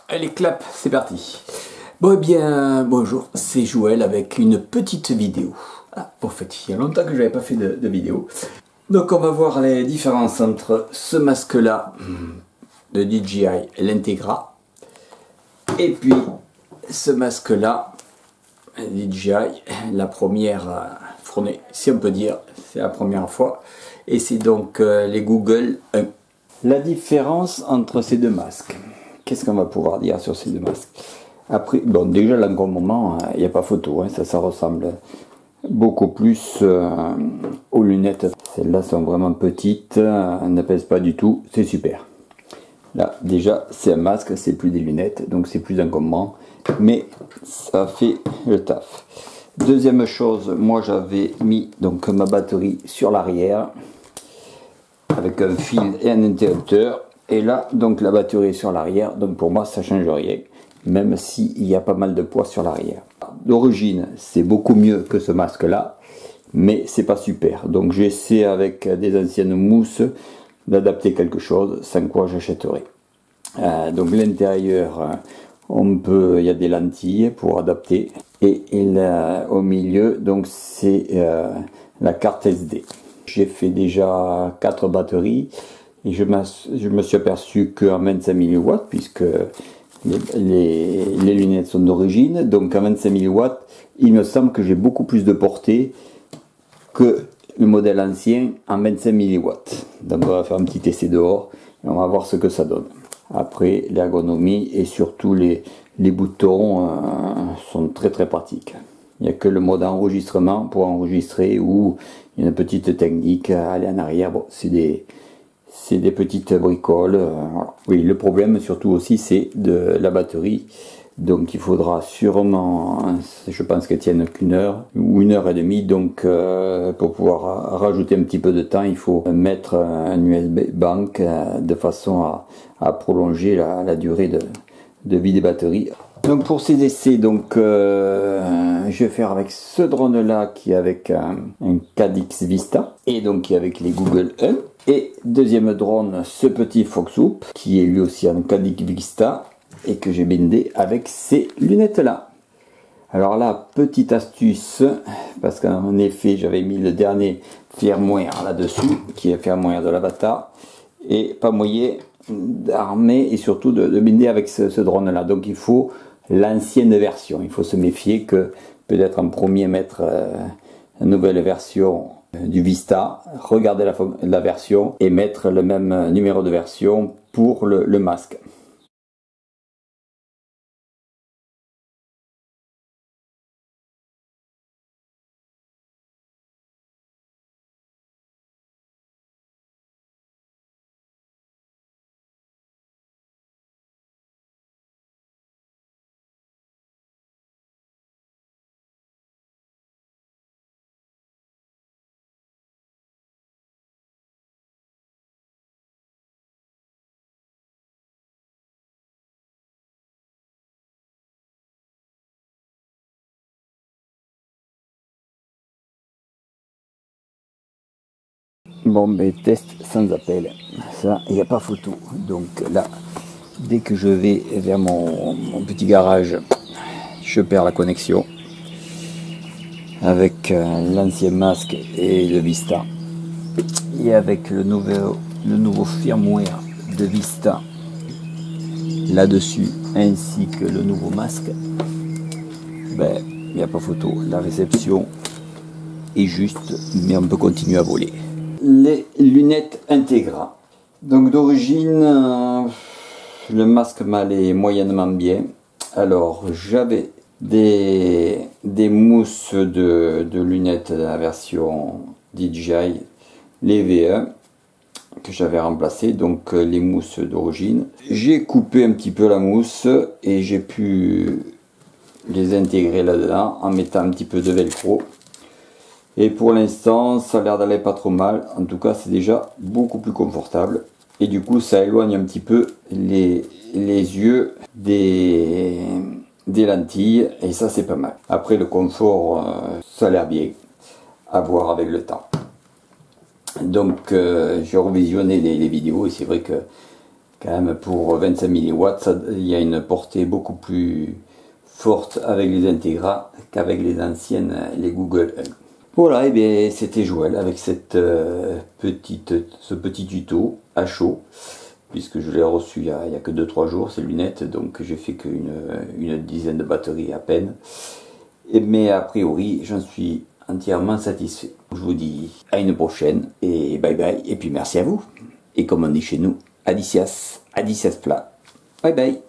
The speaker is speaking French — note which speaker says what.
Speaker 1: Allez, clap, c'est parti. Bon, eh bien, bonjour, c'est Joël avec une petite vidéo. Ah, en fait, il y a longtemps que je n'avais pas fait de vidéo. Donc, on va voir les différences entre ce masque-là de DJI, l'Integra, et puis ce masque-là, DJI, la première fournée, si on peut dire, c'est la première fois. Et c'est donc les Google 1. La différence entre ces deux masques. Qu'est-ce qu'on va pouvoir dire sur ces deux masques? Après, bon, déjà l'encombrement, il n'y a pas photo, hein, ça ressemble beaucoup plus aux lunettes. Celles-là sont vraiment petites, elles ne pèsent pas du tout, c'est super. Là, déjà, c'est un masque, c'est plus des lunettes, donc c'est plus encombrant, mais ça fait le taf. Deuxième chose, moi j'avais mis donc ma batterie sur l'arrière avec un fil et un interrupteur. Et là, donc la batterie est sur l'arrière, donc pour moi ça change rien, même s'il y a pas mal de poids sur l'arrière. D'origine, c'est beaucoup mieux que ce masque-là, mais c'est pas super. Donc j'essaie avec des anciennes mousses d'adapter quelque chose, sans quoi j'achèterai. Donc l'intérieur, il y a des lentilles pour adapter, et au milieu, donc c'est la carte SD. J'ai fait déjà 4 batteries. Et je me suis aperçu qu'en 25 000 watts, puisque les lunettes sont d'origine, donc en 25 000 watts, il me semble que j'ai beaucoup plus de portée que le modèle ancien en 25 000 watts. Donc on va faire un petit essai dehors et on va voir ce que ça donne. Après, l'ergonomie et surtout les boutons sont très pratiques. Il n'y a que le mode enregistrement pour enregistrer, ou il y a une petite technique à aller en arrière. Bon, c'est des petites bricoles. Voilà. Oui, le problème surtout aussi, c'est de la batterie. Donc il faudra sûrement, je pense qu'elle tienne qu'une heure ou 1h30. Donc pour pouvoir rajouter un petit peu de temps, il faut mettre un USB bank de façon à prolonger la durée de vie des batteries. Donc pour ces essais, donc je vais faire avec ce drone là qui est avec un Caddx Vista, et donc qui est avec les Google 1. Et deuxième drone, ce petit Foxhoop qui est lui aussi en Caddx Vista et que j'ai bindé avec ces lunettes là. Alors là, petite astuce, parce qu'en effet j'avais mis le dernier firmware là dessus, qui est firmware de l'Avatar, et pas moyen d'armer et surtout de binder avec ce drone là. Donc il faut l'ancienne version, il faut se méfier que peut-être en premier mettre une nouvelle version du Vista, regarder la version et mettre le même numéro de version pour le masque. Bon, ben test sans appel, ça il n'y a pas photo. Donc là, dès que je vais vers mon petit garage, je perds la connexion avec l'ancien masque et le Vista, et avec le nouveau firmware de Vista là-dessus, ainsi que le nouveau masque, ben il n'y a pas photo. La réception est juste, mais on peut continuer à voler. Les lunettes Intégra. Donc d'origine, le masque m'allait moyennement bien. Alors j'avais des mousses de lunettes de la version DJI, les V1, que j'avais remplacé, donc les mousses d'origine. J'ai coupé un petit peu la mousse et j'ai pu les intégrer là-dedans en mettant un petit peu de velcro. Et pour l'instant, ça a l'air d'aller pas trop mal. En tout cas, c'est déjà beaucoup plus confortable. Et du coup, ça éloigne un petit peu les yeux des lentilles. Et ça, c'est pas mal. Après, le confort, ça a l'air bien. À voir avec le temps. Donc, j'ai revisionné les vidéos. Et c'est vrai que Quand même pour 25 milliwatts, il y a une portée beaucoup plus forte avec les Integra qu'avec les anciennes, les Google. Voilà, et bien c'était Joël avec ce petit tuto à chaud, puisque je l'ai reçu il y a que 2-3 jours, ces lunettes, donc j'ai fait qu'une dizaine de batteries à peine. Mais a priori, j'en suis entièrement satisfait. Je vous dis à une prochaine, et bye bye, et puis merci à vous. Et comme on dit chez nous, adicias plat. Bye bye.